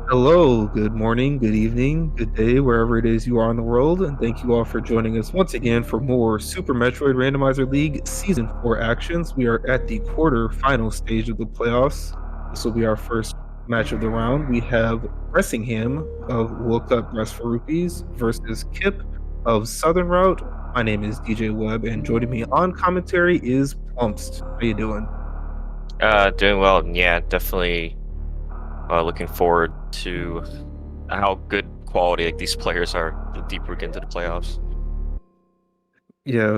Hello, good morning, good evening, good day, wherever it is you are in the world, and thank you all for joining us once again for more Super Metroid Randomizer League Season 4 actions. We are at the quarter-final stage of the playoffs. This will be our first match of the round. We have Bressingham of World Cup Bress for Rupees versus Kip of Southern Route. My name is DJ Webb, and joining me on commentary is Plumpst. How you doing? Doing well. And yeah, definitely looking forward to how good quality like these players are the deeper we get into the playoffs. Yeah,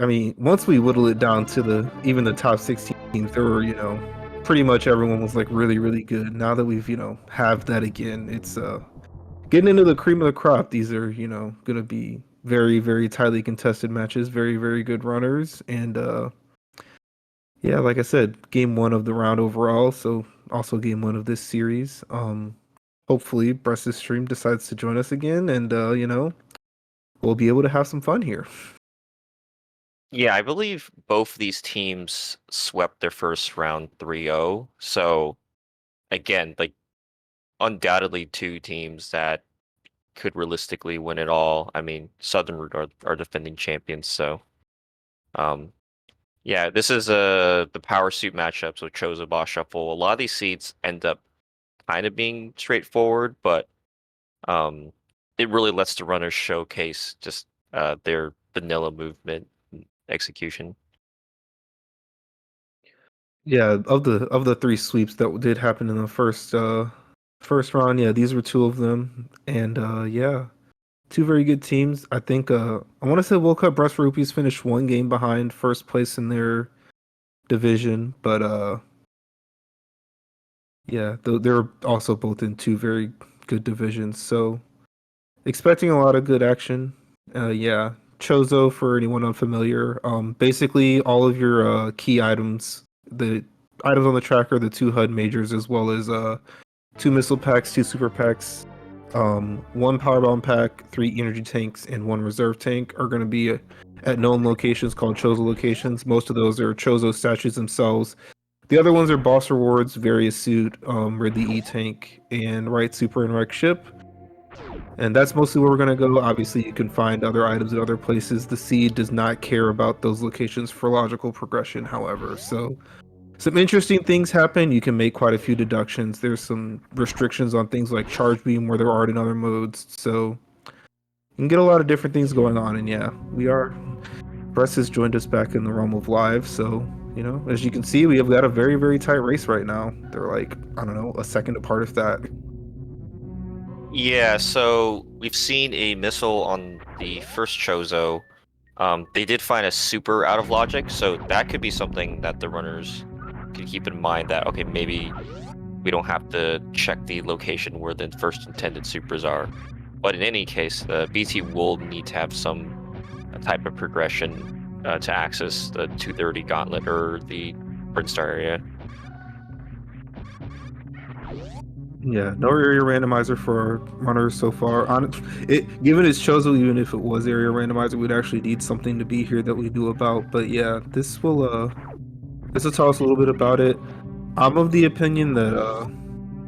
I mean, once we whittle it down to even the top 16 teams, there were, pretty much everyone was like really, really good. Now that we've, have that again, it's getting into the cream of the crop. These are, gonna be very, very tightly contested matches, very, very good runners. And yeah, like I said, game one of the round overall, so also game one of this series. Hopefully Bress's stream decides to join us again and we'll be able to have some fun here. Yeah, I believe both of these teams swept their first round 3-0. So again, like undoubtedly two teams that could realistically win it all. I mean, Southern Root are defending champions, so um yeah, this is the power suit matchup, so Chozo Boss Shuffle. A lot of these seeds end up kind of being straightforward, but Um, it really lets the runners showcase just their vanilla movement and execution. Yeah, of the three sweeps that did happen in the first round, yeah, these were two of them. And yeah, two very good teams. I think I want to say World Cup Brest Rupees finished one game behind first place in their division, but yeah, they're also both in two very good divisions. So expecting a lot of good action. Yeah, Chozo for anyone unfamiliar. Basically all of your key items, the items on the tracker, the two HUD majors, as well as two missile packs, two super packs, one power bomb pack, three energy tanks, and one reserve tank are going to be at known locations called Chozo locations. Most of those are Chozo statues themselves. The other ones are boss rewards, various suit, Ridley E tank, and right super and wreck ship. And that's mostly where we're going to go. Obviously, you can find other items at other places. The seed does not care about those locations for logical progression, however. So some interesting things happen. You can make quite a few deductions. There's some restrictions on things like charge beam where there aren't in other modes. So you can get a lot of different things going on. And yeah, we are. Bress has joined us back in the realm of live. So, as you can see, we have got a very, very tight race right now. They're like, I don't know, a second apart if that. Yeah, so we've seen a missile on the first Chozo. They did find a super out of logic, so that could be something that the runners could keep in mind that, okay, maybe we don't have to check the location where the first intended supers are. But in any case, the BT will need to have some type of progression to access the 230 gauntlet or the Brinstar area. Yeah, no area randomizer for our runners so far. Given it's chosen, even if it was area randomizer, we'd actually need something to be here that we knew about. But yeah, this will tell us a little bit about it. I'm of the opinion that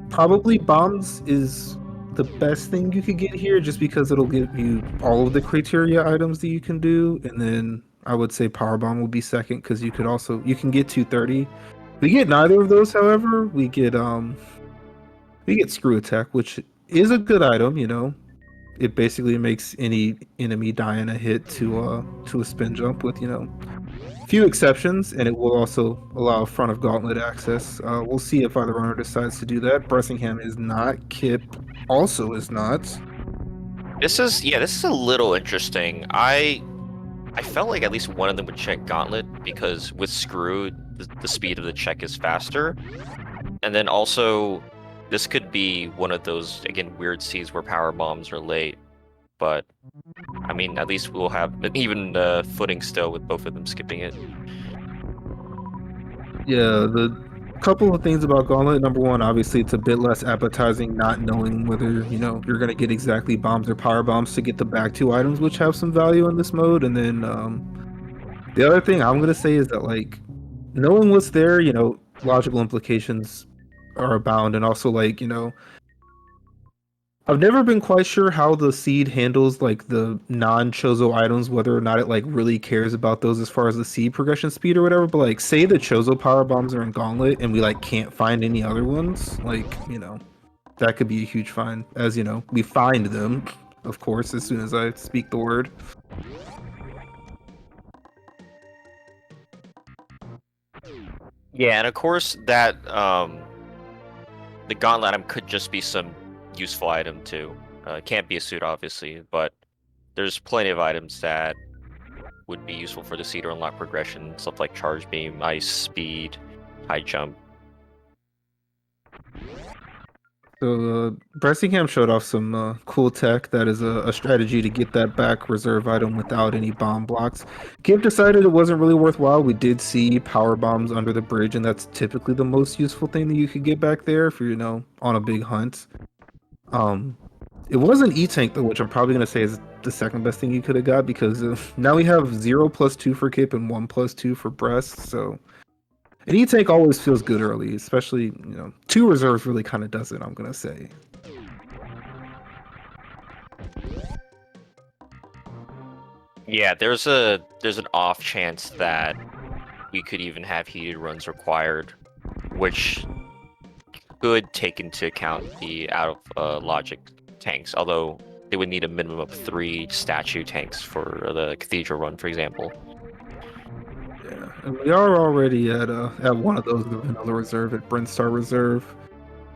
probably bombs is the best thing you could get here, just because it'll give you all of the criteria items that you can do, and then I would say power bomb will be second because you can get 230. We get neither of those, however. We get screw attack, which is a good item. It basically makes any enemy die in a hit to a spin jump with few exceptions, and it will also allow front of gauntlet access. We'll see if either runner decides to do that. Bressingham is not. Kip also is not. This is a little interesting. I felt like at least one of them would check Gauntlet because with Screw, the speed of the check is faster. And then also, this could be one of those, again, weird seas where power bombs are late. But, I mean, at least we'll have an even footing still with both of them skipping it. Yeah, the couple of things about Gauntlet. Number one, obviously, it's a bit less appetizing, not knowing whether you're gonna get exactly bombs or power bombs to get the back two items, which have some value in this mode. And then the other thing I'm gonna say is that like knowing what's there, logical implications are abound, and also like I've never been quite sure how the seed handles like the non-Chozo items, whether or not it like really cares about those as far as the seed progression speed or whatever. But like, say the Chozo power bombs are in Gauntlet and we like can't find any other ones, like that could be a huge find. As we find them, of course, as soon as I speak the word. Yeah, and of course that the gauntlet item could just be some useful item too. It can't be a suit, obviously, but there's plenty of items that would be useful for the seed or unlock progression, stuff like charge beam, ice, speed, high jump. So Bressingham showed off some cool tech that is a strategy to get that back reserve item without any bomb blocks. Gibb decided it wasn't really worthwhile. We did see power bombs under the bridge, and that's typically the most useful thing that you could get back there if you're on a big hunt. It was an E-Tank though, which I'm probably gonna say is the second best thing you could have got because now we have 0+2 for Kip and 1+2 for Bress. So an E-Tank always feels good early, especially two reserves really kind of does it. I'm gonna say. Yeah, there's an off chance that we could even have heated runs required, which could take into account the out of logic tanks, although they would need a minimum of 3 statue tanks for the cathedral run, for example. Yeah, and we are already at one of those, the vanilla reserve at Brinstar Reserve.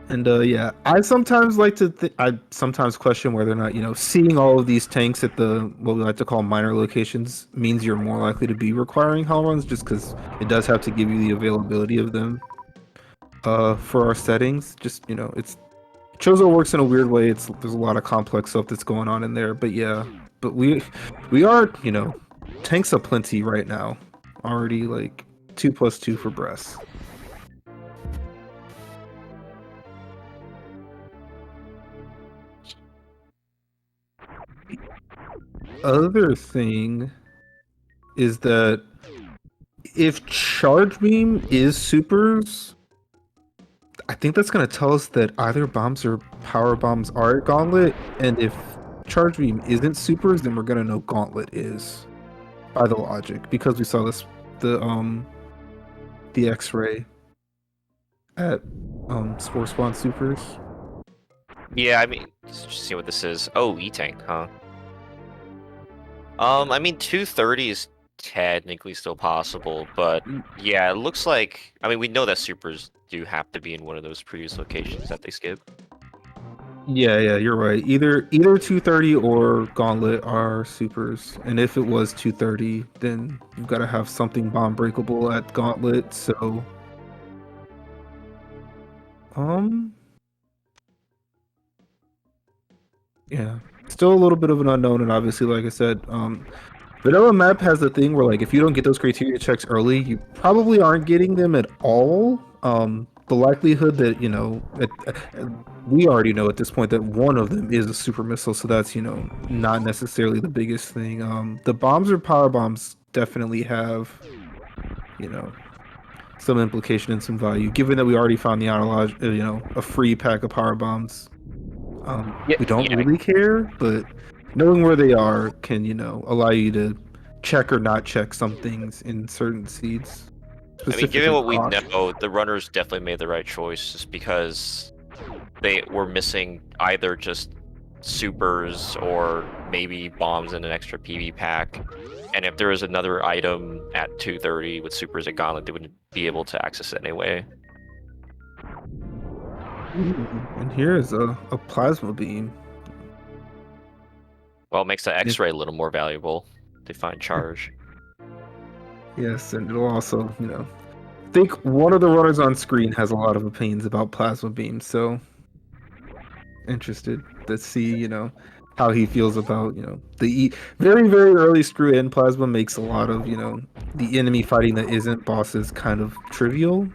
And yeah, I sometimes like to I sometimes question whether or not, seeing all of these tanks at the what we like to call minor locations means you're more likely to be requiring hell runs just because it does have to give you the availability of them for our settings. Just, it's Chozo works in a weird way. There's a lot of complex stuff that's going on in there. But yeah, but we are, tanks aplenty right now. Already like 2+2 for Bress. Other thing is that if charge beam is supers, I think that's gonna tell us that either bombs or power bombs are at Gauntlet, and if charge beam isn't supers, then we're gonna know Gauntlet is by the logic because we saw this the X-ray at Spore Spawn supers. Yeah, I mean, let's just see what this is. Oh, E-Tank, huh? I mean, 230 is technically still possible, but yeah, it looks like... I mean, we know that supers do have to be in one of those previous locations that they skip. Yeah, you're right. Either 230 or Gauntlet are supers, and if it was 230, then you've got to have something bomb breakable at Gauntlet. So, yeah, still a little bit of an unknown, and obviously, like I said, Vanilla Map has the thing where like if you don't get those criteria checks early, you probably aren't getting them at all. The likelihood that we already know at this point that one of them is a super missile, so that's not necessarily the biggest thing. The bombs or power bombs definitely have some implication and some value, given that we already found the analog, a free pack of power bombs. We don't really care, but knowing where they are can, allow you to check or not check some things in certain seeds. I mean, given what we Rock. know, the runners definitely made the right choice just because they were missing either just supers or maybe bombs and an extra PV pack. And if there was another item at 230 with supers at Gauntlet, they wouldn't be able to access it anyway. And here is a plasma beam. Well, it makes the X-ray a little more valuable. They find charge. Yes, and it'll also, I think one of the runners on screen has a lot of opinions about plasma beams, so interested to see, how he feels about, the very, very early screw in plasma makes a lot of, the enemy fighting that isn't bosses kind of trivial.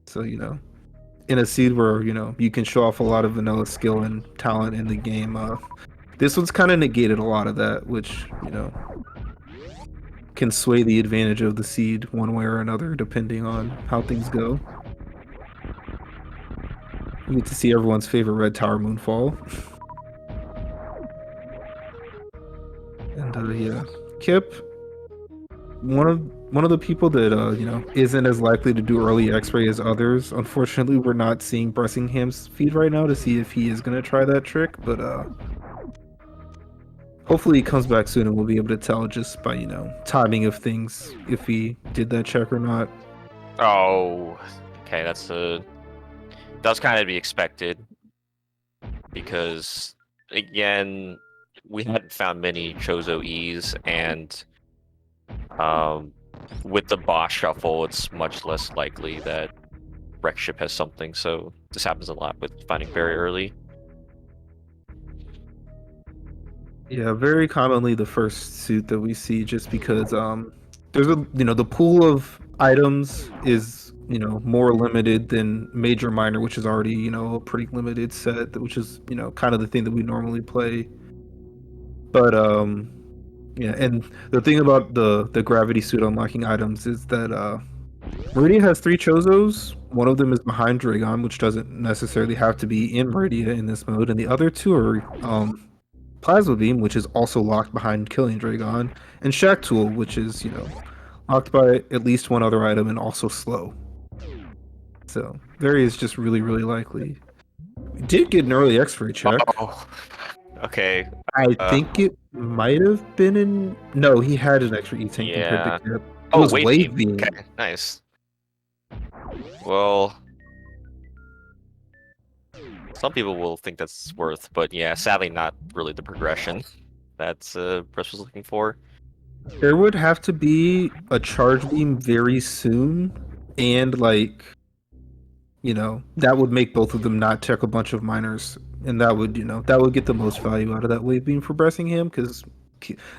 So, in a seed where, you can show off a lot of vanilla skill and talent in the game, this one's kind of negated a lot of that, which, can sway the advantage of the seed one way or another, depending on how things go. We get to see everyone's favorite red tower moonfall. And yeah, Kip, one of the people that isn't as likely to do early X-ray as others. Unfortunately, we're not seeing Bressingham's feed right now to see if he is gonna try that trick, but hopefully he comes back soon and we'll be able to tell just by timing of things if he did that check or not. Oh, okay, that's kind of to be expected because again, we hadn't found many Chozo E's, and um, with the boss shuffle, it's much less likely that Wreckship has something. So this happens a lot with finding very early. Yeah, very commonly the first suit that we see just because there's the pool of items is more limited than major minor, which is already a pretty limited set, which is kind of the thing that we normally play. But yeah, and the thing about the gravity suit unlocking items is that Meridia has 3 Chozos. One of them is behind Dragon, which doesn't necessarily have to be in Meridia in this mode, and the other 2 are Plasma Beam, which is also locked behind Killing Dragon, and Shack Tool, which is locked by at least one other item and also slow. So Very is just really, really likely. We did get an early X-ray check. Oh, okay. I think it might have been in. No, he had an extra E-Tank compared to Yeah. Kip. It Oh, was wave Wave beam. Beam. Okay, nice. Well, some people will think that's worth, but yeah, sadly not really the progression that Bress was looking for. There would have to be a charge beam very soon, and that would make both of them not check a bunch of miners, and that would get the most value out of that wave beam for Bressingham, because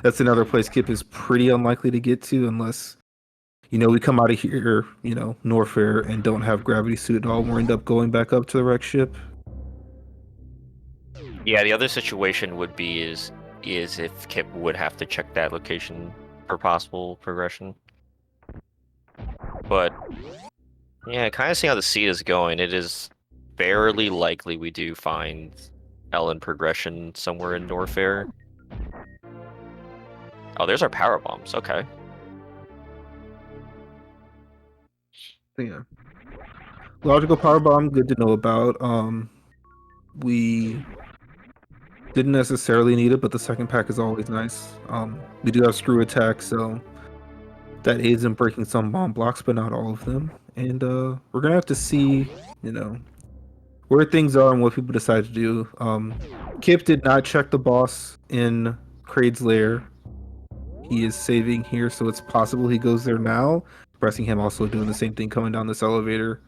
that's another place Kip is pretty unlikely to get to unless we come out of here, Norfair, and don't have gravity suit at all. We end up going back up to the wreck ship. Yeah, the other situation would be is if Kip would have to check that location for possible progression. But yeah, kind of seeing how the seed is going, it is fairly likely we do find Ellen progression somewhere in Norfair. Oh, there's our power bombs. Okay. Yeah. Logical power bomb, good to know about. We didn't necessarily need it, but the second pack is always nice. We do have screw attack, so that aids in breaking some bomb blocks, but not all of them. And we're gonna have to see, where things are and what people decide to do. Kip did not check the boss in Kraid's lair. He is saving here, so it's possible he goes there now. Bressingham also doing the same thing coming down this elevator.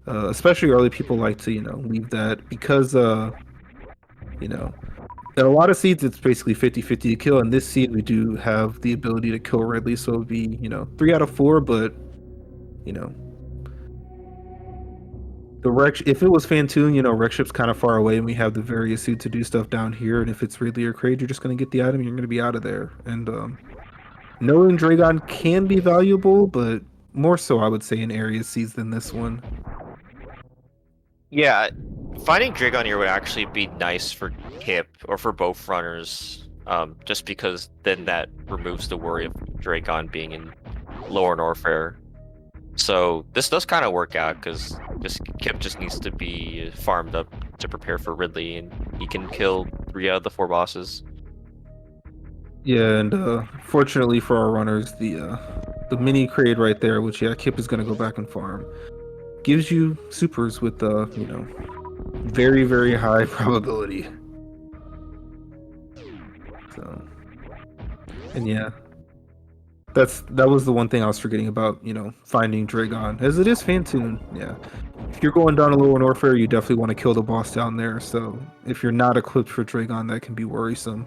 Especially early people like to, leave that because, in a lot of seeds, it's basically 50-50 to kill. In this seed, we do have the ability to kill Ridley, so it would be, 3 out of 4, but, you know, if it was Fantoon, Wreck Ship's kind of far away, and we have the various suit to do stuff down here, and if it's Ridley or Kraid, you're just going to get the item, and you're going to be out of there. And knowing Dragon can be valuable, but more so, I would say, in area seeds than this one. Yeah, finding Dragon here would actually be nice for Kip or for both runners, just because then that removes the worry of Dragon being in lower Norfair. So this does kind of work out because Kip just needs to be farmed up to prepare for Ridley, and he can kill 3 out of the 4 bosses. Yeah, and fortunately for our runners, the mini Kraid right there, which Kip is gonna go back and farm, gives you supers with very, very high probability. So, and yeah, that was the one thing I was forgetting about, finding Dragon, as it is Fantoon. Yeah, if you're going down a lower Norfair, you definitely want to kill the boss down there. So if you're not equipped for Dragon, that can be worrisome.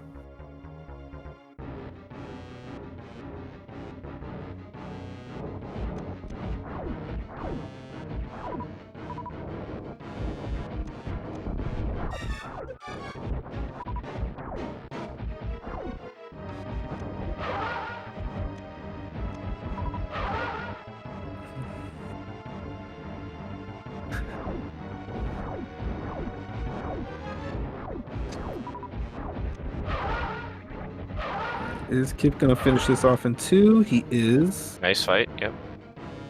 Is Kip gonna finish this off in 2? He is. Nice fight. Yep.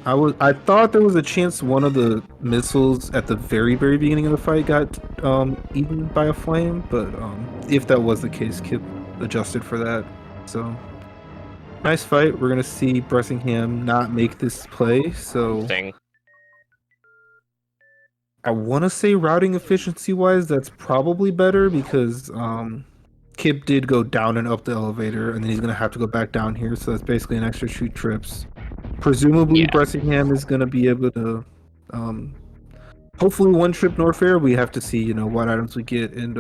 I thought there was a chance one of the missiles at the very beginning of the fight got eaten by a flame, but if that was the case, Kip adjusted for that. So nice fight. We're gonna see Bressingham not make this play. So Thing. I want to say routing efficiency wise, that's probably better because Kip did go down and up the elevator, and then he's gonna have to go back down here. So that's basically an extra 2 trips. Presumably, Yeah. Bressingham is going to be able to, hopefully, one trip Norfair. We have to see, you know, what items we get and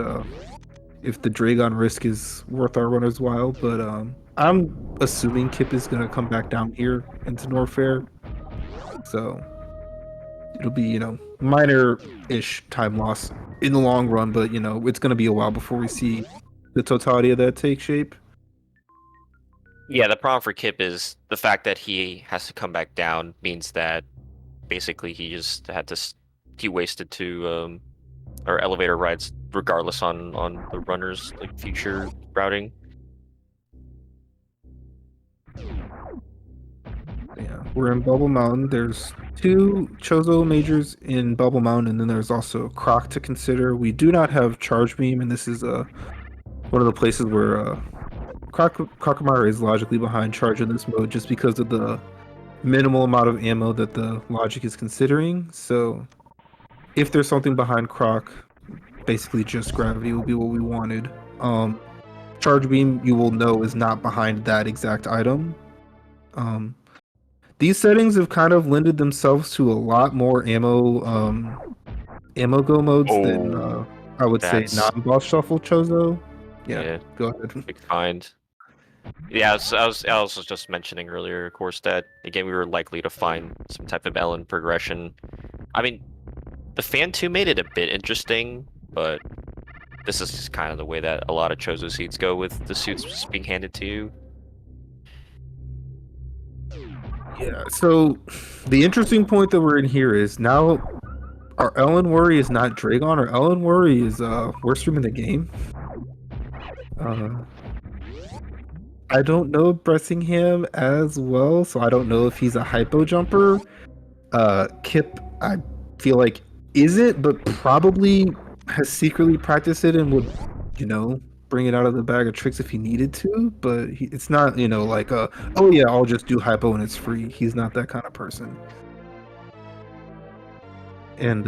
if the Dragon risk is worth our runner's while. But I'm assuming Kip is going to come back down here into Norfair. So it'll be, you know, minor-ish time loss in the long run, but, you know, it's going to be a while before we see the totality of that take shape. Yeah, the problem for Kip is the fact that he has to come back down means that basically he just had to he wasted 2 or elevator rides regardless on the runner's like future routing. Yeah, we're in Bubble Mountain. There's 2 Chozo majors in Bubble Mountain, and then there's also Croc to consider. We do not have Charge Beam, and this is one of the places where Kakamara is logically behind Charge in this mode just because of the minimal amount of ammo that the logic is considering. So if there's something behind Croc, basically just gravity will be what we wanted. Charge Beam, you will know, is not behind that exact item. These settings have kind of lended themselves to a lot more ammo go modes than I would say non-boss shuffle Chozo. Yeah, go ahead. Big find. Yeah, I was just mentioning earlier, of course, that again we were likely to find some type of Ellen progression. I mean, the Fan 2 made it a bit interesting, but this is just kind of the way that a lot of Chozo seeds go with the suits just being handed to you. Yeah, so the interesting point that we're in here is now our Ellen Worry is not Dragon, our Ellen Worry is worst room in the game. I don't know Bressingham as well, so I don't know if he's a hypo jumper. Kip, I feel like isn't, but probably has secretly practiced it and would, you know, bring it out of the bag of tricks if he needed to. But it's not, you know, like oh yeah, I'll just do hypo and it's free. He's not that kind of person. And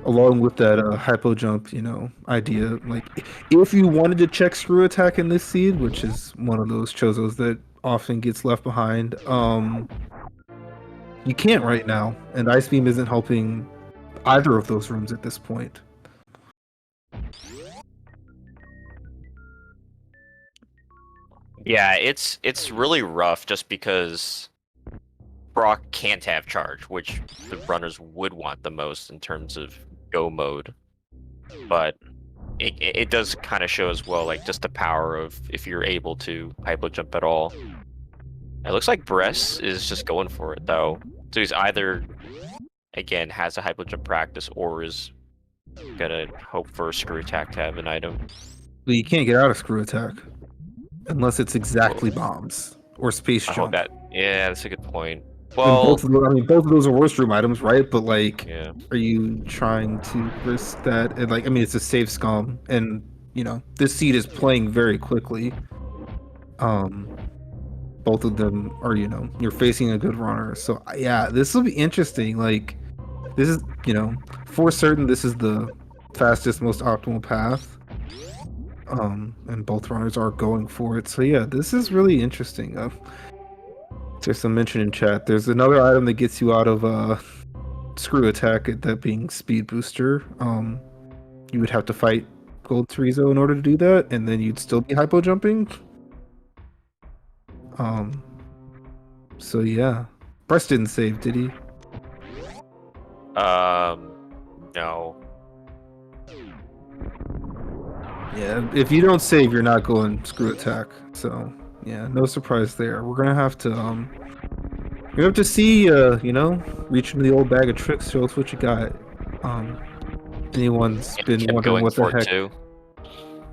along with that hypo jump, you know, idea, like if you wanted to check screw attack in this seed, which is one of those Chozos that often gets left behind, you can't right now, and Ice Beam isn't helping either of those rooms at this point. Yeah, it's really rough just because Brock can't have charge, which the runners would want the most in terms of go mode. But it does kind of show as well, like just the power of if you're able to hypo jump at all. It looks like Bress is just going for it though. So he's either again has a hypo jump practice or is gonna hope for a screw attack to have an item. But you can't get out of screw attack unless it's exactly bombs or space jump. Yeah, that's a good point. Well, both of those are worst room items, right? But like, yeah. Are you trying to risk that? And like, I mean, it's a safe scum, and you know, this seed is playing very quickly. Both of them are, you know, you're facing a good runner, so yeah, this will be interesting. Like, this is, you know, for certain, this is the fastest, most optimal path. And both runners are going for it, so yeah, this is really interesting. There's some mention in chat. There's another item that gets you out of screw attack, that being speed booster. You would have to fight Gold Terizo in order to do that, and then you'd still be hypo jumping. So yeah, Bress didn't save, did he? No. Yeah, if you don't save, you're not going screw attack. So yeah, no surprise there. We're gonna have to see, you know, reach into the old bag of tricks, show us what you got. Anyone's been wondering what the heck. Too.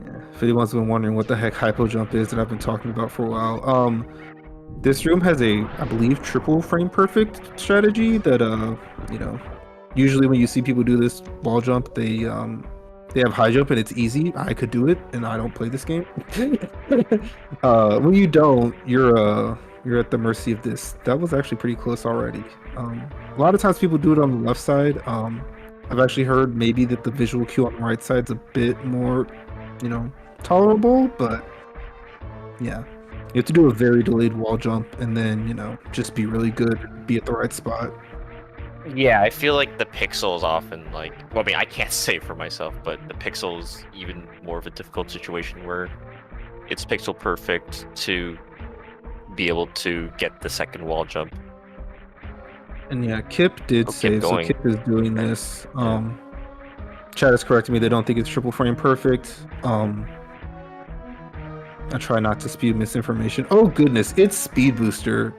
Yeah, If anyone's been wondering what the heck hypo jump is that I've been talking about for a while, this room has a, I believe, triple frame perfect strategy that you know, usually when you see people do this wall jump, they have high jump and it's easy. I could do it, and I don't play this game. When you don't, you're at the mercy of this. That was actually pretty close already. A lot of times people do it on the left side. I've actually heard maybe that the visual cue on the right side's a bit more, you know, tolerable, but yeah. You have to do a very delayed wall jump and then, you know, just be really good and be at the right spot. Yeah, I feel like the pixel is often like, well, I mean, I can't say for myself, but the pixel is even more of a difficult situation where it's pixel perfect to be able to get the second wall jump. And yeah, Kip did Oh, Kip save, so going. Kip is doing Okay. this. Yeah. Chad is correcting me, they don't think it's triple frame perfect. I try not to spew misinformation. Oh goodness, it's Speed Booster.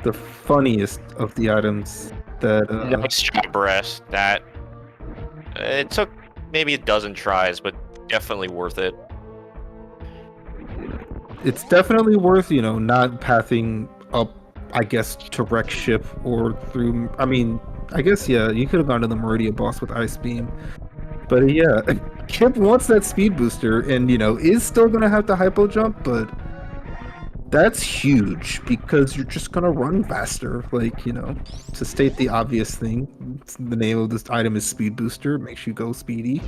The funniest of the items that Nice job, Bress. That it took maybe a dozen tries, but definitely worth it. it's definitely worth, you know, not pathing up, I guess, to wreck ship or through. I mean, I guess yeah, you could have gone to the Meridia boss with Ice Beam, but yeah, Kip wants that speed booster, and you know is still gonna have to hypo jump, but that's huge because you're just gonna run faster. Like, you know, to state the obvious thing, the name of this item is speed booster. It makes you go speedy.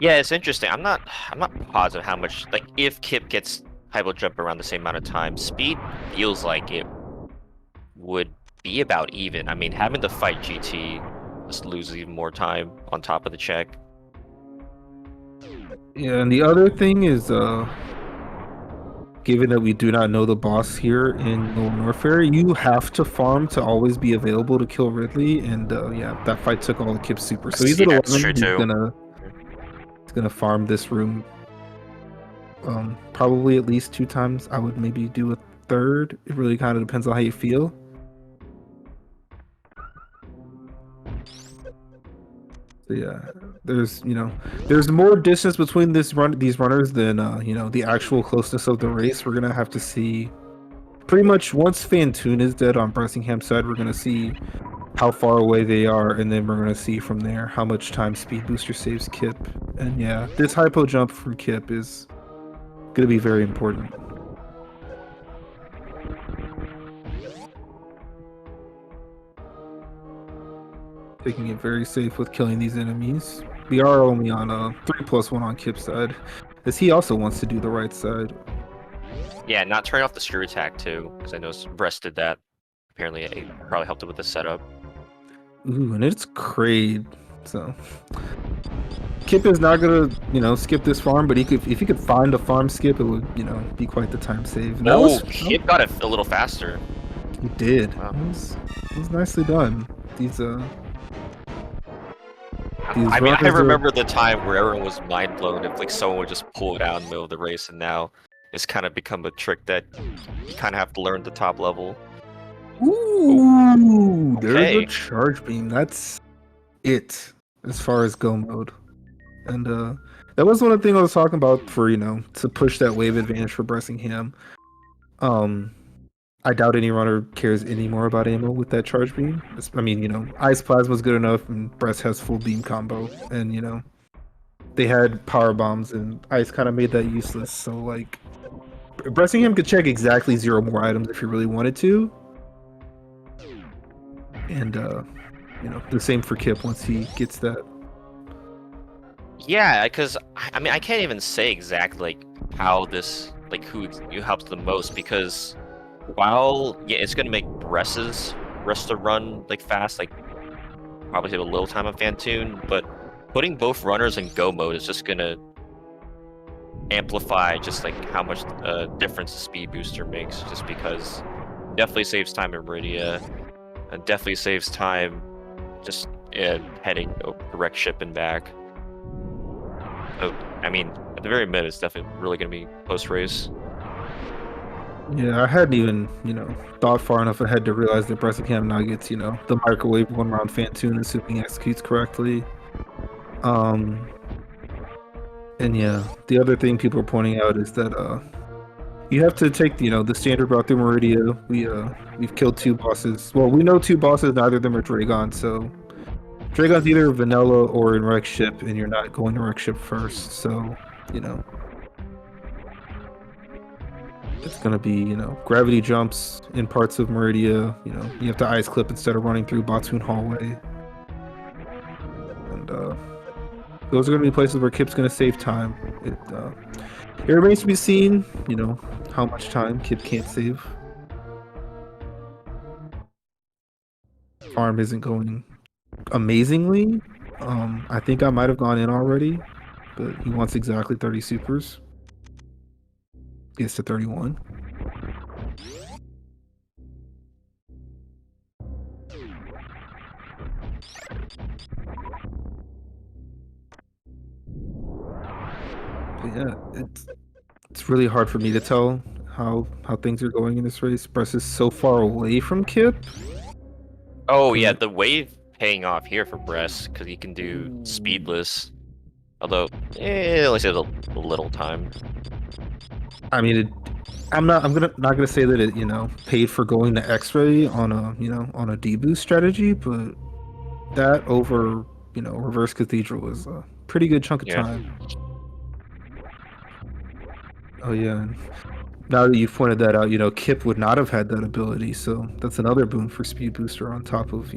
Yeah, it's interesting. I'm not positive how much, like, if Kip gets hypo jump around the same amount of time, speed feels like it would be about even. I mean, having to fight GT just loses even more time on top of the check. Yeah, and the other thing is, given that we do not know the boss here in Lower Norfair, you have to farm to always be available to kill Ridley, and yeah, that fight took all the Kip's super. So he's at Yeah, that's 11. true too. He's gonna farm this room. Probably at least 2 times. I would maybe do a third. It really kind of depends on how you feel. So yeah, there's there's more distance between these runners than the actual closeness of the race. We're gonna have to see pretty much once Fantoon is dead on Bressingham's side. We're gonna see how far away they are, and then we're gonna see from there how much time Speed Booster saves Kip. And yeah, this hypo jump from Kip is gonna be very important. Taking it very safe with killing these enemies. We are only on a 3+1 on Kip's side, as he also wants to do the right side. Yeah, not turning off the screw attack too, because I know Bress did that. Apparently, it probably helped it with the setup. Ooh, and it's Kraid, so Kip is not gonna, skip this farm, but if he could find a farm skip, it would, be quite the time save. And Kip got it a little faster. He did. Wow. It was nicely done. These I mean, I remember the time where everyone was mind blown if like someone would just pull it out in the middle of the race, and now it's kind of become a trick that you kind of have to learn the top level. Ooh, there's okay. a charge beam. That's it as far as go mode. And that was one of the things I was talking about for, to push that wave advantage for Bressingham. I doubt any runner cares any more about ammo with that charge beam. I mean, Ice Plasma's good enough, and Bress has full beam combo, and they had power bombs, and Ice kind of made that useless. So like, Bressingham could check exactly 0 more items if he really wanted to, and the same for Kip once he gets that. Yeah, because I mean, I can't even say exactly like how this who helps the most, because while it's gonna make Bress's rest to run fast, probably save a little time on Fantoon, but putting both runners in go mode is just gonna amplify just how much difference the speed booster makes, just because definitely saves time in Meridia, and definitely saves time just heading direct ship and back. So, I mean, at the very minute, it's definitely really gonna be post race. Yeah, I hadn't even, thought far enough ahead to realize that Bressingham now gets, the microwave 1 round Fantoon, assuming he executes correctly. Um, and yeah, the other thing people are pointing out is that you have to take the standard route through Meridia. We've killed two bosses. Well, we know two bosses. Neither of them are Dragon. So Dragon's either vanilla or in wreck ship, and you're not going to wreck ship first. So you know it's gonna be gravity jumps in parts of Meridia. You have to ice clip instead of running through Batoon Hallway, and those are gonna be places where Kip's gonna save time. It remains to be seen, how much time Kip can't save. Farm isn't going amazingly. I think I might have gone in already, but he wants exactly 30 supers. Gets to 31. But yeah, it's really hard for me to tell how things are going in this race. Bress is so far away from Kip. Oh yeah, the wave paying off here for Bress because he can do speedless. Although, it only saves a little time. I mean, I'm not gonna say that it paid for going to X-ray on a deboost strategy, but that over reverse cathedral was a pretty good chunk of Yeah. time. Oh yeah. And now that you've pointed that out, Kip would not have had that ability, so that's another boon for Speed Booster on top of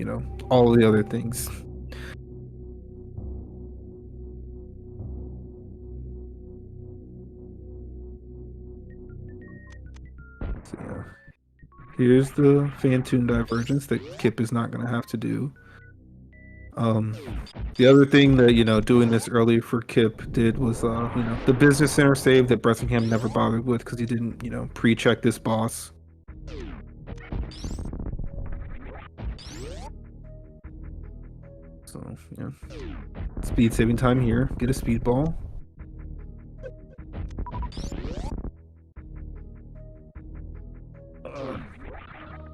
all the other things. So yeah. Here's the Phantoon Divergence that Kip is not going to have to do. The other thing that doing this early for Kip did was the business center save that Bressingham never bothered with because he didn't pre-check this boss. So yeah, speed saving time here. Get a speed ball.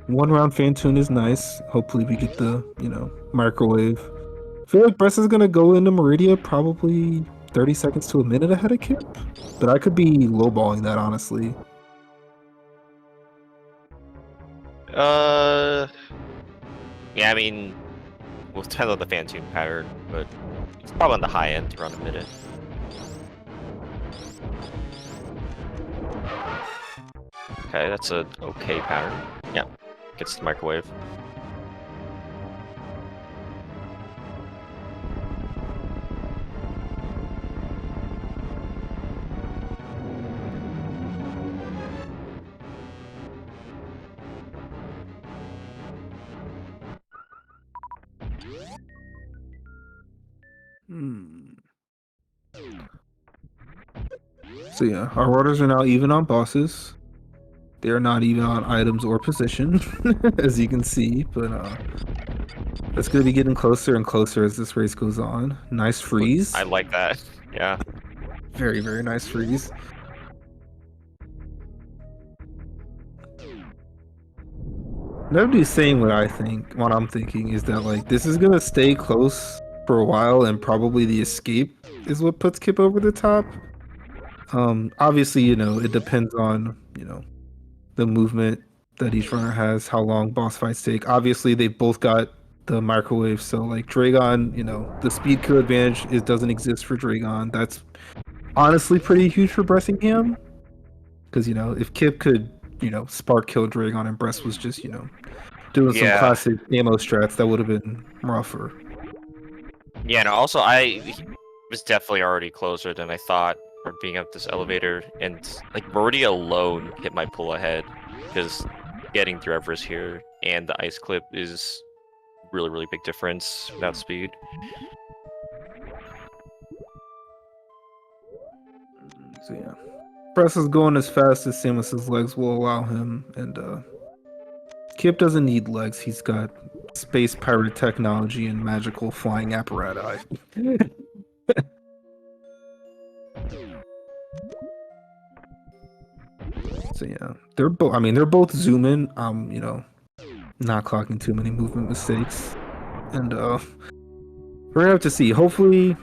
One round Phantoon is nice. Hopefully we get the microwave. I feel like Bress is gonna go into Meridia probably 30 seconds to a minute ahead of Kip, but I could be lowballing that honestly. Yeah, I mean, we'll tell the Phantom pattern, but it's probably on the high end to run a minute. Okay, that's a okay pattern. Yeah, gets the microwave. So yeah, our orders are now even on bosses. They are not even on items or position, as you can see, but that's gonna be getting closer and closer as this race goes on. Nice freeze. I like that. Yeah. Very, very nice freeze. Nobody's saying what I think. What I'm thinking is that like this is gonna stay close for a while, and probably the escape is what puts Kip over the top. Obviously, it depends on the movement that each runner has, how long boss fights take. Obviously, they both got the microwave, so like Dragon, the speed kill advantage doesn't exist for Dragon. That's honestly pretty huge for Bressingham, because if Kip could spark kill Dragon and Bress was just doing some Yeah. classic ammo strats, that would have been rougher. Yeah, and also I was definitely already closer than I thought for being up this elevator, and like Meridia alone hit my pull ahead because getting through Everest here and the ice clip is really, really big difference without speed. So yeah, Bress is going as fast as Samus's legs will allow him, and Kip doesn't need legs. He's got space pirate technology and magical flying apparatus. So yeah, they're both. I mean, they're both zooming. Not clocking too many movement mistakes, and we're gonna have to see. Hopefully,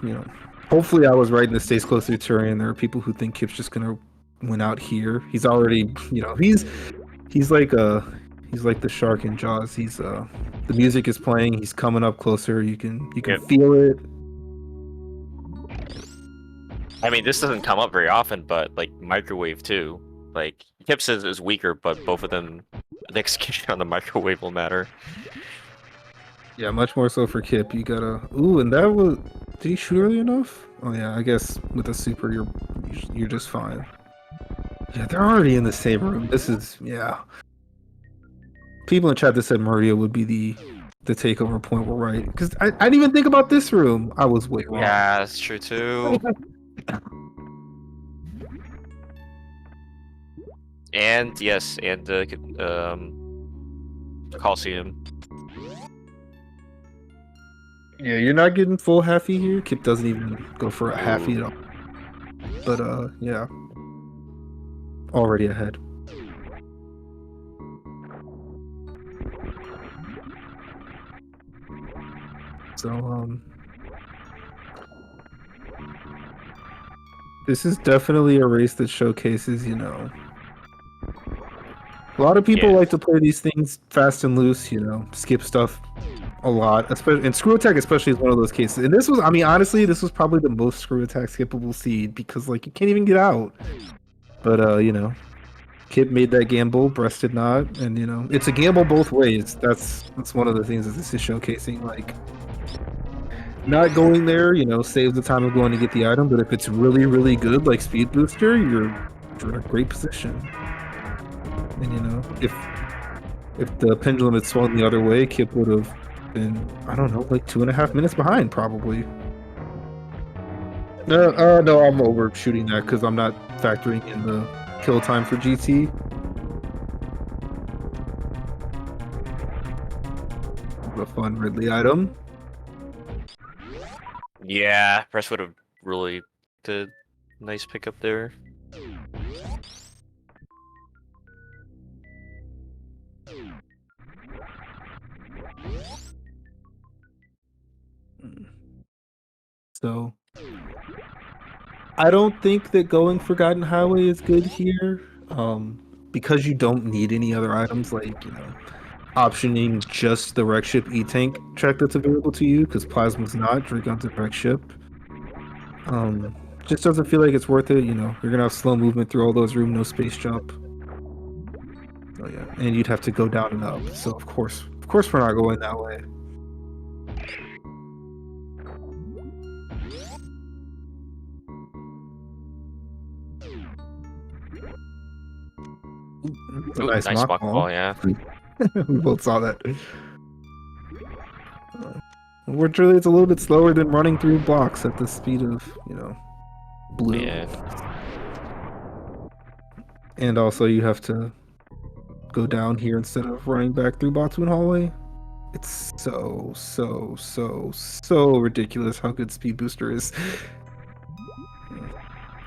hopefully I was right and this stays close to the terrain. There are people who think Kip's just gonna win out here. He's already, he's like he's like the shark in Jaws. He's the music is playing. He's coming up closer. You can Yep. feel it. I mean, this doesn't come up very often, but like microwave too. Like Tips is weaker, but both of them, the execution on the microwave will matter. Yeah, much more so for Kip. You gotta. Ooh, and that was. Did he shoot early enough? Oh yeah, I guess with a super, you're just fine. Yeah, they're already in the same room. This is yeah. People in chat that said Meridia would be the takeover point were right because I didn't even think about this room. I was way wrong. Yeah, that's true too. And yes, and Coliseum. Yeah, you're not getting full halfie here. Kip doesn't even go for a halfie at all. But yeah, already ahead. So this is definitely a race that showcases, a lot of people Yeah. like to play these things fast and loose, skip stuff a lot. Especially and screw attack especially is one of those cases. And this was, I mean, honestly, this was probably the most screw attack skippable seed because like you can't even get out. But Kip made that gamble, Bress did not, and it's a gamble both ways. That's one of the things that this is showcasing. Like not going there, saves the time of going to get the item, but if it's really, really good, like speed booster, you're in a great position. And if the pendulum had swung the other way, Kip would have been, I don't know, like 2.5 minutes behind, probably. No, I'm overshooting that because I'm not factoring in the kill time for GT. A fun Ridley item. Yeah, Press would have really did nice pickup there. So I don't think that going Forgotten Highway is good here. Because you don't need any other items like, optioning just the wreck ship E-Tank track that's available to you, because Plasma's not, Dragon's a wreck ship. Just doesn't feel like it's worth it, you're gonna have slow movement through all those room, no space jump. Oh yeah, and you'd have to go down and up, so of course we're not going that way. Ooh, Nice mock ball. Yeah. We both saw that. Unfortunately, it's a little bit slower than running through blocks at the speed of, blue. Yeah. And also, you have to go down here instead of running back through Bottoon Hallway. It's so ridiculous how good Speed Booster is.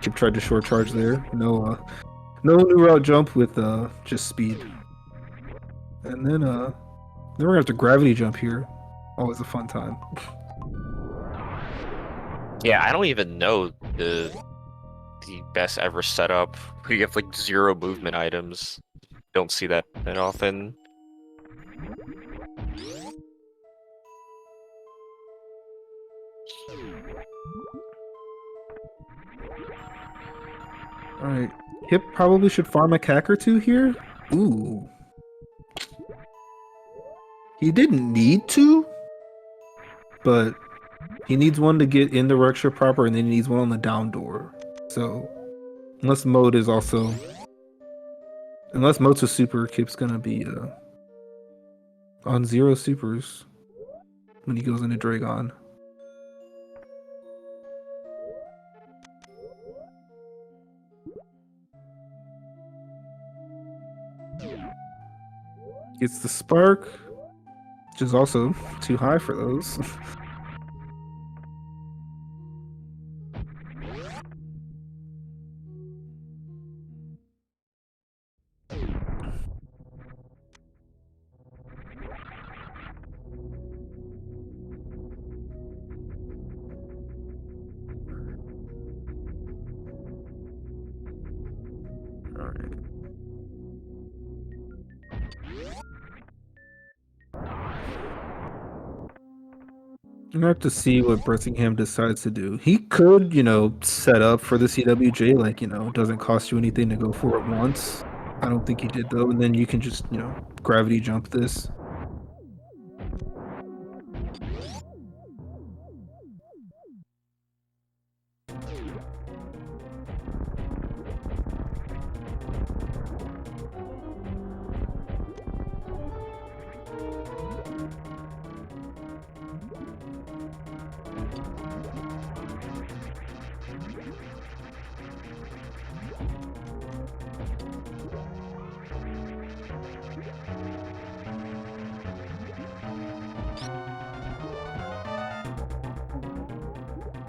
Kip tried to short charge there. No new route jump with just speed. And then we're gonna have to gravity jump here. Always a fun time. Yeah, I don't even know the best ever setup. You have like 0 movement items. Don't see that often. Alright. Kip probably should farm a cack or two here. Ooh. He didn't need to, but he needs one to get in the Rextra proper, and then he needs one on the down door. So, unless Mode's a super, Kip's gonna be on 0 supers when he goes into Dragon. Gets the spark, which is also too high for those. I'm gonna have to see what Bressingham decides to do. He could, set up for the CWJ, like, it doesn't cost you anything to go for it once. I don't think he did though, and then you can just, gravity jump this.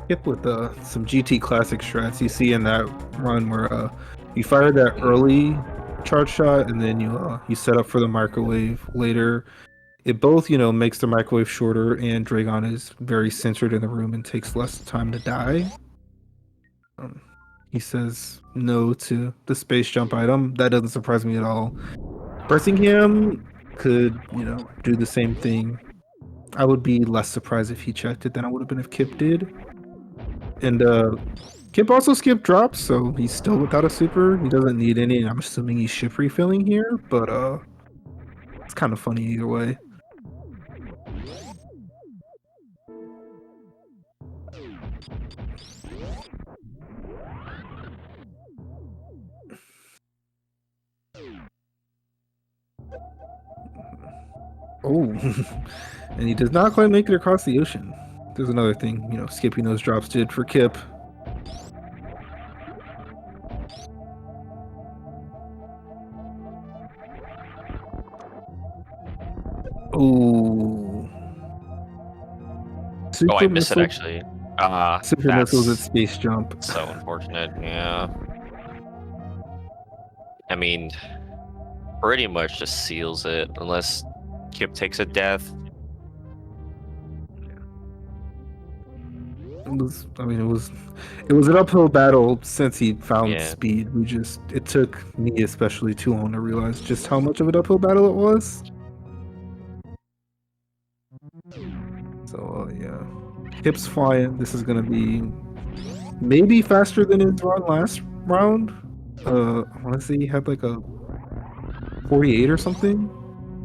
Hip with some GT classic strats you see in that run where you fire that early charge shot and then you set up for the microwave later. It both, makes the microwave shorter and Dragon is very centered in the room and takes less time to die. He says no to the space jump item. That doesn't surprise me at all. Bressingham could, do the same thing. I would be less surprised if he checked it than I would have been if Kip did. And Kip also skipped drops, so he's still without a super. He doesn't need any, and I'm assuming he's ship refilling here, but it's kind of funny either way. Oh, and he does not quite make it across the ocean. There's another thing, skipping those drops did for Kip. Oh. Oh, I missed it actually. Super missiles at space jump. So unfortunate, yeah. I mean, pretty much just seals it unless Kip takes a death. It was an uphill battle since he found speed. It took me especially too long to realize just how much of an uphill battle it was. So yeah, Kip's flying. This is gonna be maybe faster than his run last round. I want to say he had like a 48 or something.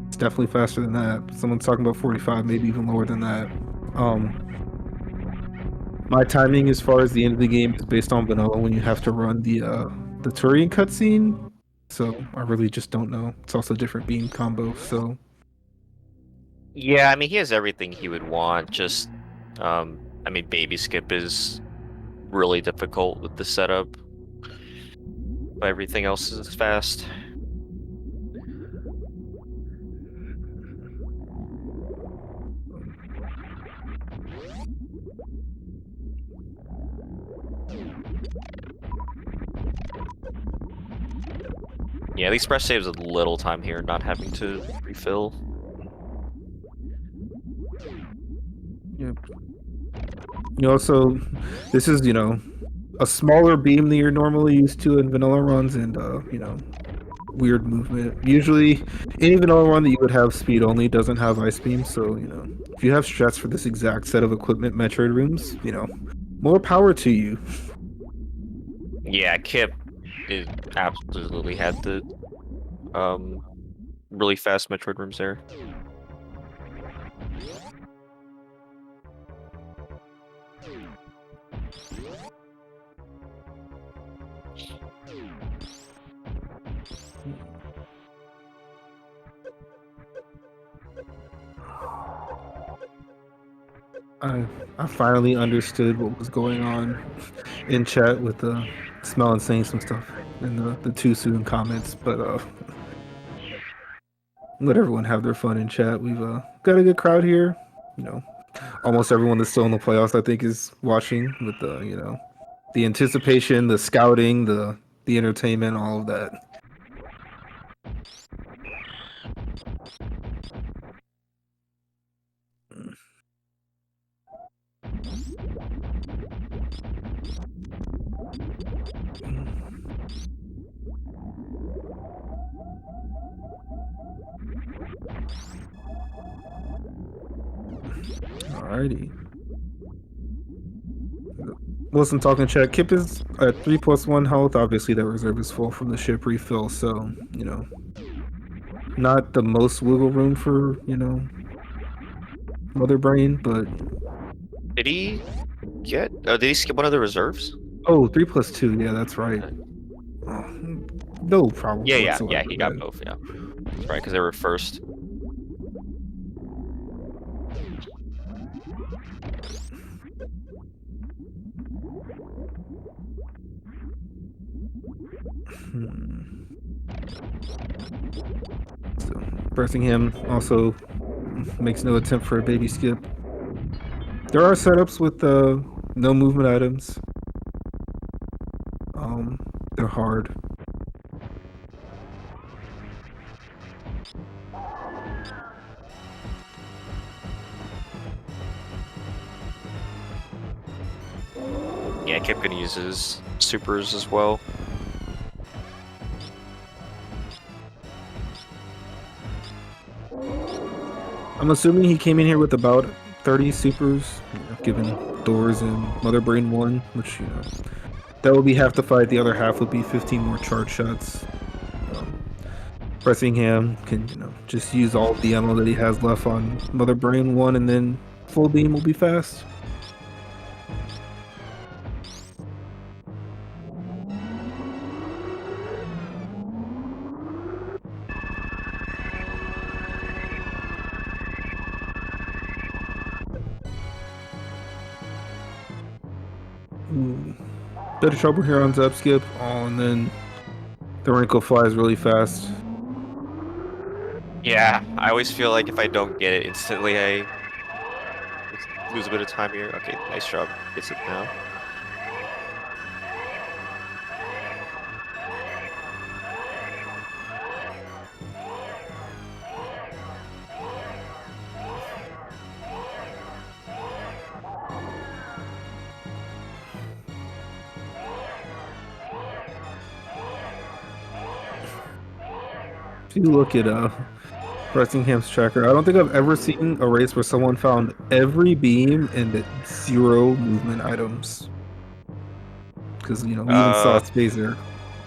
It's definitely faster than that. Someone's talking about 45, maybe even lower than that. My timing as far as the end of the game is based on vanilla when you have to run the Turian cutscene. So I really just don't know. It's also a different beam combo, so yeah, I mean he has everything he would want. Just I mean baby skip is really difficult with the setup. But everything else is fast. Yeah, at least Bress saves a little time here, not having to refill. Yep. This is, a smaller beam than you're normally used to in vanilla runs and, weird movement. Usually, any vanilla run that you would have speed only doesn't have ice beam, so, if you have strats for this exact set of equipment Metroid rooms, more power to you. Yeah, Kip absolutely had the really fast Metroid rooms there. I finally understood what was going on in chat with the Smell and saying some stuff in the too soon comments, but let everyone have their fun in chat. We've got a good crowd here. Almost everyone that's still in the playoffs, I think, is watching with the anticipation, the scouting, the entertainment, all of that. Alrighty. Wilson talking chat. Kip is at 3+1 health. Obviously, that reserve is full from the ship refill, so not the most wiggle room for Mother Brain, but Did he get? Did he skip one of the reserves? oh, 3+2. Yeah, that's right. Oh, no problem Yeah. whatsoever. He got both. Yeah, that's right, because they were first. So Bressingham also makes no attempt for a baby skip. There are setups with no movement items. They're hard. Yeah, Kip can use his supers as well. I'm assuming he came in here with about 30 supers, given Doors and Mother Brain 1, which, that would be half the fight. The other half would be 15 more charge shots. Bressingham can, just use all the ammo that he has left on Mother Brain 1, and then full beam will be fast. Ooh. Bit of trouble here on Zap Skip. Oh, and then the wrinkle flies really fast. Yeah, I always feel like if I don't get it instantly, I lose a bit of time here. Okay, nice job. Gets it now. If you look at Bressingham's tracker, I don't think I've ever seen a race where someone found every beam and 0 movement items. Because, we even saw Spazer.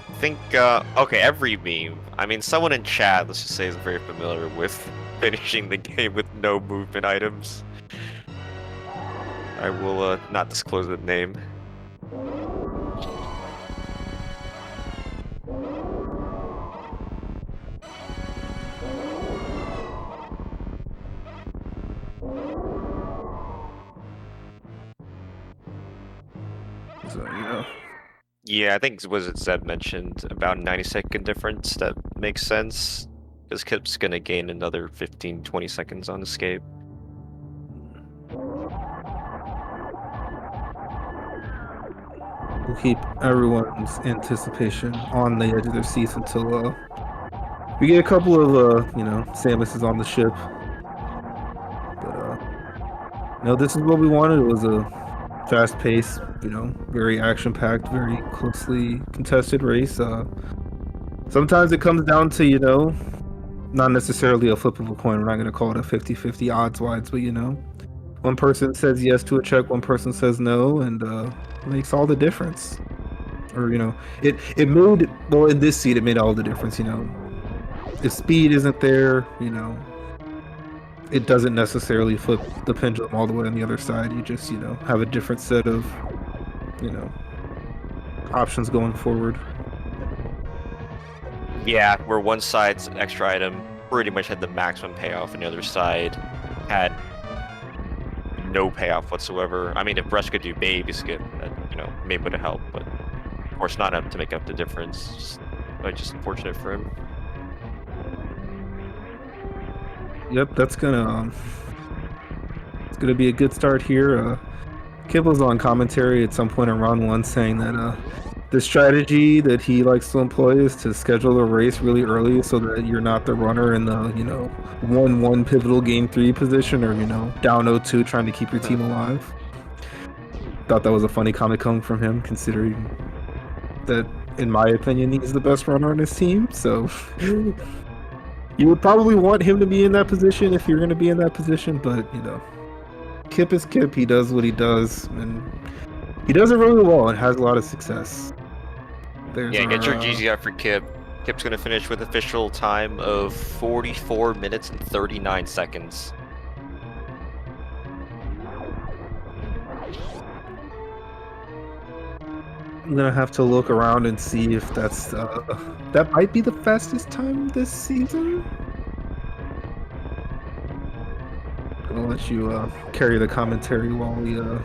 I think, okay, every meme. I mean, someone in chat, let's just say, is very familiar with finishing the game with no movement items. I will not disclose the name. So, Yeah, I think was it Zed mentioned about 90-second difference. That makes sense. Because Kip's gonna gain another 15-20 seconds on escape. We'll keep everyone's anticipation on the edge of their seats until we get a couple of Samuses on the ship. But no, this is what we wanted. It was a fast-paced, very action-packed, very closely contested race. Sometimes it comes down to, not necessarily a flip of a coin. We're not going to call it a 50-50 odds-wise, but, one person says yes to a check, one person says no, and makes all the difference. Or, it made, well, in this seat, it made all the difference, If speed isn't there, it doesn't necessarily flip the pendulum all the way on the other side. You just, have a different set of, options going forward. Yeah, where one side's extra item pretty much had the maximum payoff, and the other side had no payoff whatsoever. I mean, if Bress could do baby skip, that, maybe would have helped, but of course not enough to make up the difference. Just unfortunate for him. Yep, it's gonna be a good start here. Kibble's on commentary at some point in round 1 saying that the strategy that he likes to employ is to schedule the race really early so that you're not the runner in the 1-1 pivotal game 3 position, or down 0-2 trying to keep your team alive. Thought that was a funny comment coming from him, considering that, in my opinion, he's the best runner on his team. So you would probably want him to be in that position if you're going to be in that position, but Kip is Kip. He does what he does, and He does it really well and has a lot of success. There's Yeah, get your our GG out for Kip. Kip's gonna finish with official time of 44 minutes and 39 seconds. I'm gonna have to look around and see if that's that might be the fastest time this season. Gonna let you carry the commentary while we I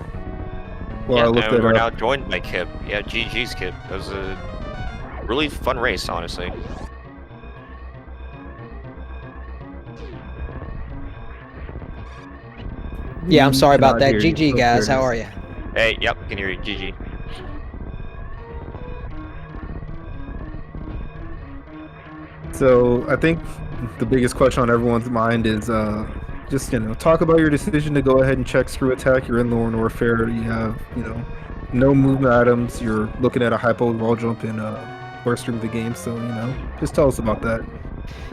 Yeah, look and that we're up. now joined by Kip. Yeah, GG's Kip. That was a really fun race, honestly. Yeah, I'm sorry about Cannot that. hear you. GG, Oh, there guys. it How is. are you? Hey, yep, can hear you. GG. So I think the biggest question on everyone's mind is just talk about your decision to go ahead and check screw attack. You're in lower Norfair. You have no movement items. You're looking at a hypo wall jump in first stream of the game. So just tell us about that.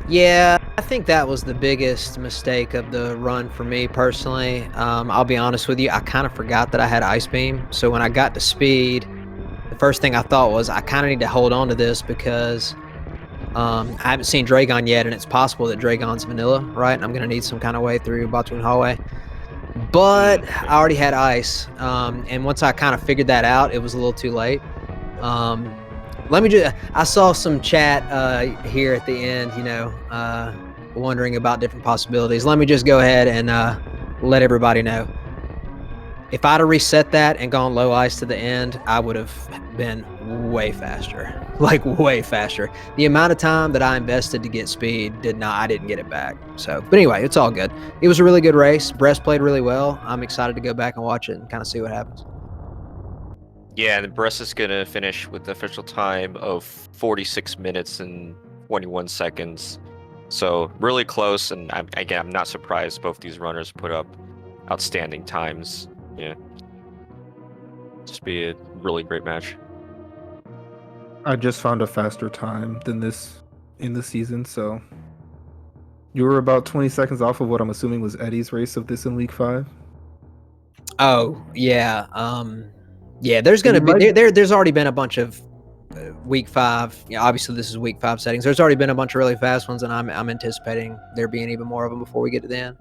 Yeah, I think that was the biggest mistake of the run for me personally. I'll be honest with you. I kind of forgot that I had Ice Beam. So when I got to speed, the first thing I thought was I kind of need to hold on to this because I haven't seen Dragon yet, and it's possible that Dragon's vanilla, right? And I'm going to need some kind of way through Batoon Hallway. But I already had ice, and once I kind of figured that out, it was a little too late. Let me I saw some chat here at the end, wondering about different possibilities. Let me just go ahead and let everybody know. If I'd have reset that and gone low ice to the end, I would have been way faster. Like way faster. The amount of time that I invested to get speed I didn't get it back. So, but anyway, it's all good. It was a really good race. Bress played really well. I'm excited to go back and watch it and kind of see what happens. Yeah, and Bress is gonna finish with the official time of 46 minutes and 21 seconds. So really close, and I'm not surprised both these runners put up outstanding times. Yeah, just be a really great match. I just found a faster time than this in the season, so you were about 20 seconds off of what I'm assuming was Eddie's race of this in week 5. Oh yeah, yeah. There's So gonna you be might there's already been a bunch of week 5. Yeah, obviously this is week 5 settings. There's already been a bunch of really fast ones, and I'm anticipating there being even more of them before we get to the end.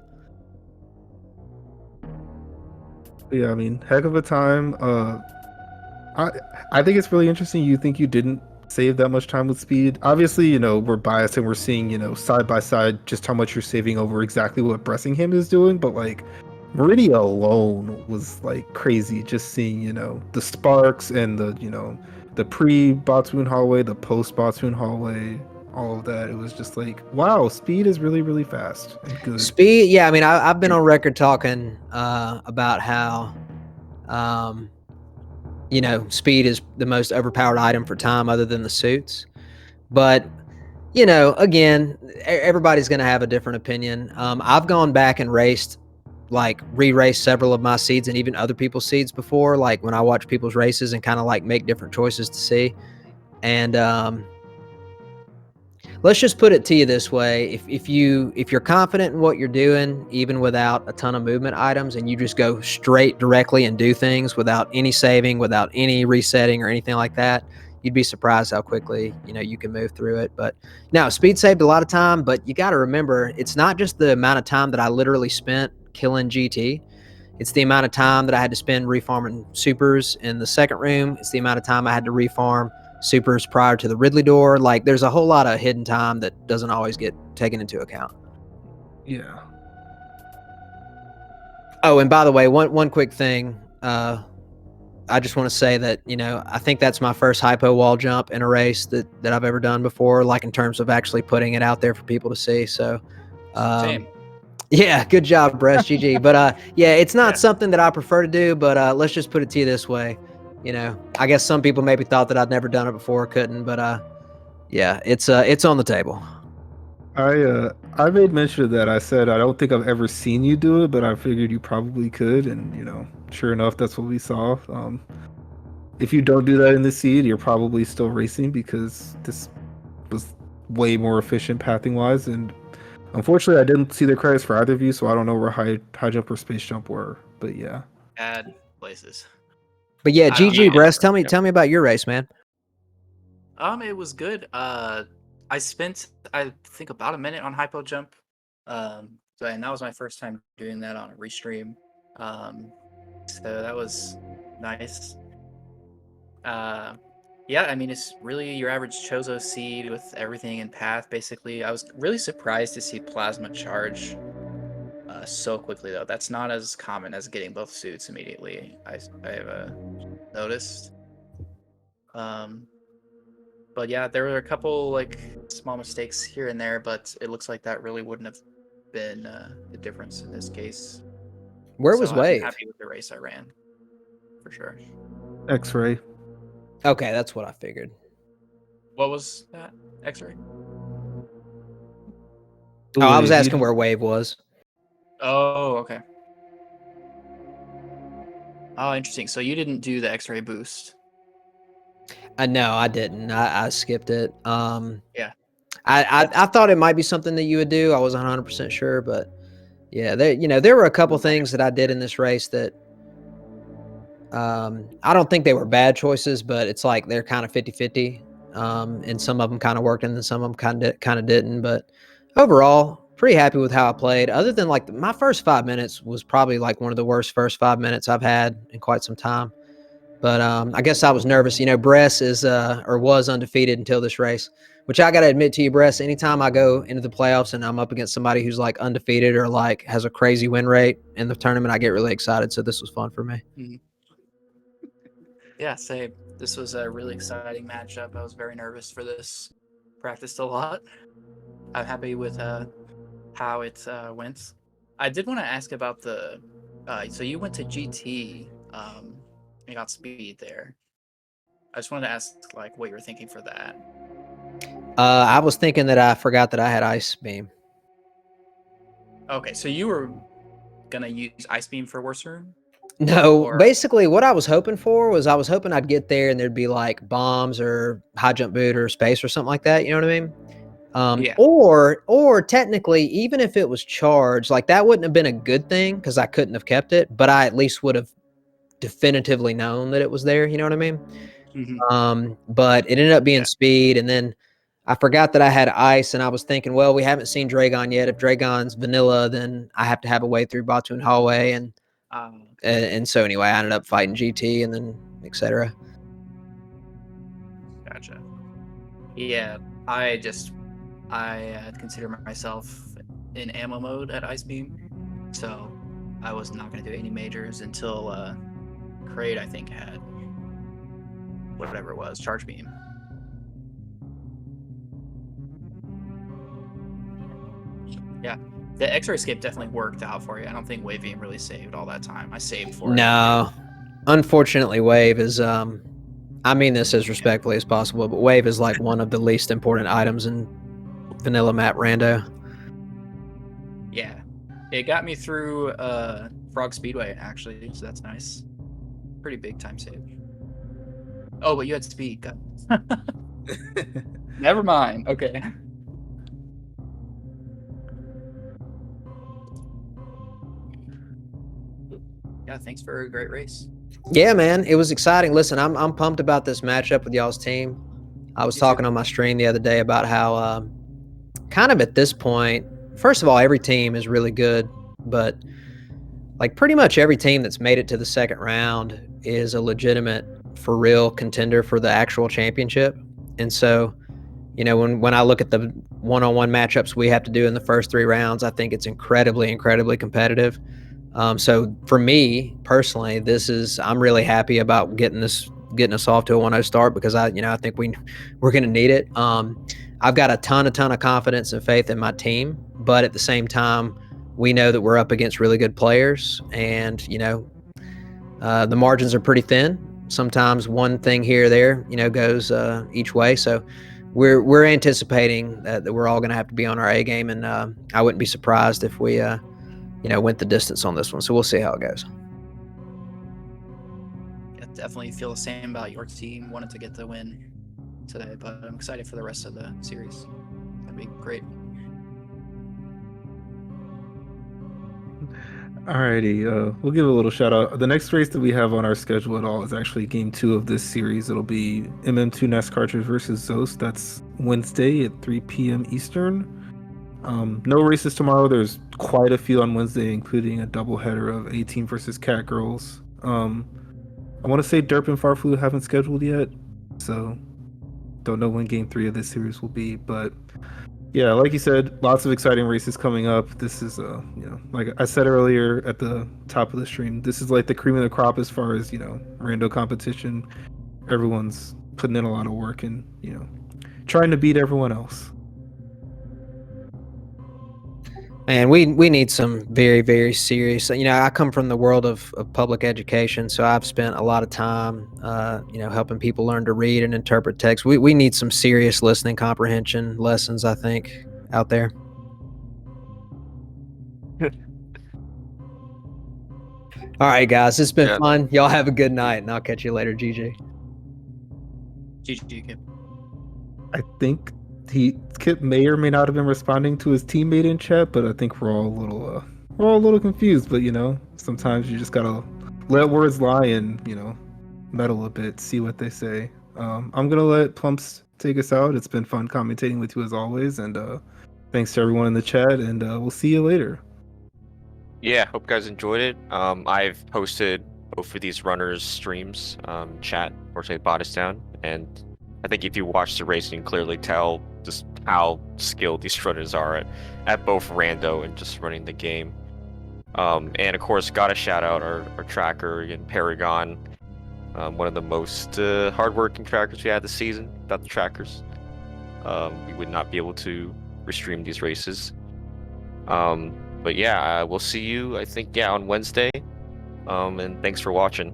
Yeah, I mean, heck of a time. I think it's really interesting. You think you didn't save that much time with speed. Obviously, we're biased and we're seeing, side by side just how much you're saving over exactly what Bressingham is doing. But like, Meridia alone was like crazy. Just seeing, the sparks and the pre-Batoon hallway, the post-Batoon hallway, all of that. It was just like, wow, speed is really, really fast and good. Speed, yeah. I mean, I've been on record talking about how, speed is the most overpowered item for time other than the suits. But, again, everybody's going to have a different opinion. I've gone back and re-raced several of my seeds and even other people's seeds before, like when I watch people's races and kind of like make different choices to see. And let's just put it to you this way: if you're confident in what you're doing, even without a ton of movement items, and you just go straight directly and do things without any saving, without any resetting or anything like that, you'd be surprised how quickly you can move through it. But now speed saved a lot of time, but you got to remember it's not just the amount of time that I literally spent killing GT. It's the amount of time that I had to spend refarming supers in the second room. It's the amount of time I had to refarm supers prior to the Ridley door. Like, there's a whole lot of hidden time that doesn't always get taken into account. Yeah. Oh, and by the way, one quick thing. I just want to say that, I think that's my first hypo wall jump in a race that I've ever done before, like in terms of actually putting it out there for people to see. So, Same. Yeah, good job, Bress. GG. But yeah, it's not Yeah. something that I prefer to do, but let's just put it to you this way. I guess some people maybe thought that I'd never done it before, couldn't, but yeah, it's on the table. I made mention of that. I said I don't think I've ever seen you do it, but I figured you probably could, and sure enough, that's what we saw. If you don't do that in the seed, you're probably still racing because this was way more efficient pathing wise, and unfortunately, I didn't see the credits for either of you, so I don't know where high jump or space jump were. But yeah, Bad places. But yeah, I don't GG, know. Bress. Tell me about your race, man. It was good. I spent, I think, about a minute on hypo jump. And that was my first time doing that on a restream. So that was nice. Yeah, I mean, it's really your average Chozo seed with everything in path, basically. I was really surprised to see plasma charge so quickly, though. That's not as common as getting both suits immediately. I've noticed. But yeah, there were a couple like small mistakes here and there, but it looks like that really wouldn't have been the difference in this case. Where So was I'm Wave? happy with the race I ran, for sure. X-ray. Okay, that's what I figured. What was that? X-ray? Oh, I was Wave, asking where Wave was. Oh, okay. Oh, interesting. So you didn't do the X-ray boost. No, I didn't. I skipped it. Yeah. I thought it might be something that you would do. I wasn't 100% sure, but yeah, there were a couple things that I did in this race that I don't think they were bad choices, but it's like they're kind of 50-50. And some of them kind of worked and then some of them kind of didn't, but overall, pretty happy with how I played. Other than like my first 5 minutes was probably like one of the worst first 5 minutes I've had in quite some time. But I guess I was nervous. Bress is or was undefeated until this race, which I got to admit to you, Bress, anytime I go into the playoffs and I'm up against somebody who's like undefeated or like has a crazy win rate in the tournament, I get really excited. So this was fun for me. Mhm. Yeah, same. This was a really exciting matchup. I was very nervous for this. Practiced a lot. I'm happy with how it went. I did want to ask about the. So you went to GT. And got speed there. I just wanted to ask like what you were thinking for that. I was thinking that I forgot that I had Ice Beam. Okay, so you were gonna use Ice Beam for Worst Room? No, Or basically what I was hoping for was I was hoping I'd get there and there'd be like bombs or high jump boot or space or something like that. You know what I mean? Yeah. Or technically, even if it was charged, like that wouldn't have been a good thing because I couldn't have kept it, but I at least would have definitively known that it was there. You know what I mean? But it ended up being speed, and then I forgot that I had ice, and I was thinking, well, we haven't seen Dragon yet. If Dragon's vanilla, then I have to have a way through Batoon Hallway, and so anyway, I ended up fighting GT, and then etc. Gotcha. Yeah, I consider myself in ammo mode at Ice Beam, so I was not going to do any majors until Kraid, I think, had whatever it was, Charge Beam. Yeah, the X-ray escape definitely worked out for you. I don't think Wave Beam really saved all that time. I saved for it. No, unfortunately, Wave is I mean this as respectfully as possible, but Wave is like one of the least important items in vanilla map Rando. Yeah, it got me through Frog Speedway actually, so that's nice. Pretty big time save. Oh, but you had speed. Never mind. Okay. Yeah, thanks for a great race. Yeah, man, it was exciting. Listen, I'm pumped about this matchup with y'all's team. I was talking on my stream the other day about how kind of at this point, first of all, every team is really good, but like pretty much every team that's made it to the second round is a legitimate, for real contender for the actual championship. And so, when I look at the one-on-one matchups we have to do in the first 3 rounds, I think it's incredibly, incredibly competitive. So for me personally, I'm really happy about getting us off to a 1-0 start because I think we're going to need it. I've got a ton of confidence and faith in my team, but at the same time, we know that we're up against really good players, and the margins are pretty thin. Sometimes one thing here or there, goes each way. So we're anticipating that we're all going to have to be on our A game, and I wouldn't be surprised if we went the distance on this one. So we'll see how it goes. Yeah, definitely feel the same about your team. Wanted to get the win today, but I'm excited for the rest of the series. That'd be great. Alrighty, we'll give a little shout out. The next race that we have on our schedule at all is actually game 2 of this series. It'll be MM2 NES Cartridge versus Zost. That's Wednesday at 3 p.m. Eastern. No races tomorrow. There's quite a few on Wednesday, including a doubleheader of A-Team versus Cat Girls. I want to say Derp and Farflu haven't scheduled yet, so don't know when game 3 of this series will be, but yeah, like you said, lots of exciting races coming up. This is, like I said earlier at the top of the stream, this is like the cream of the crop as far as, rando competition. Everyone's putting in a lot of work and, trying to beat everyone else. Man, we need some very, very serious. I come from the world of public education, so I've spent a lot of time, helping people learn to read and interpret text. We need some serious listening comprehension lessons, I think, out there. All right, guys, it's been fun. Y'all have a good night, and I'll catch you later, GG. GG, Kip. I think Kip may or may not have been responding to his teammate in chat, but I think we're all a little confused. But sometimes you just gotta let words lie and meddle a bit, see what they say. I'm gonna let Plumps take us out. It's been fun commentating with you as always, and thanks to everyone in the chat. And we'll see you later. Yeah, hope you guys enjoyed it. I've posted both of these runners' streams, chat, or say Bodice Down, and I think if you watch the race, you can clearly tell just how skilled these runners are at both Rando and just running the game. And of course, gotta shout out our tracker again, Paragon, one of the most hardworking trackers we had this season. Without the trackers, we would not be able to restream these races. But yeah, we'll see you, I think, on Wednesday. And thanks for watching.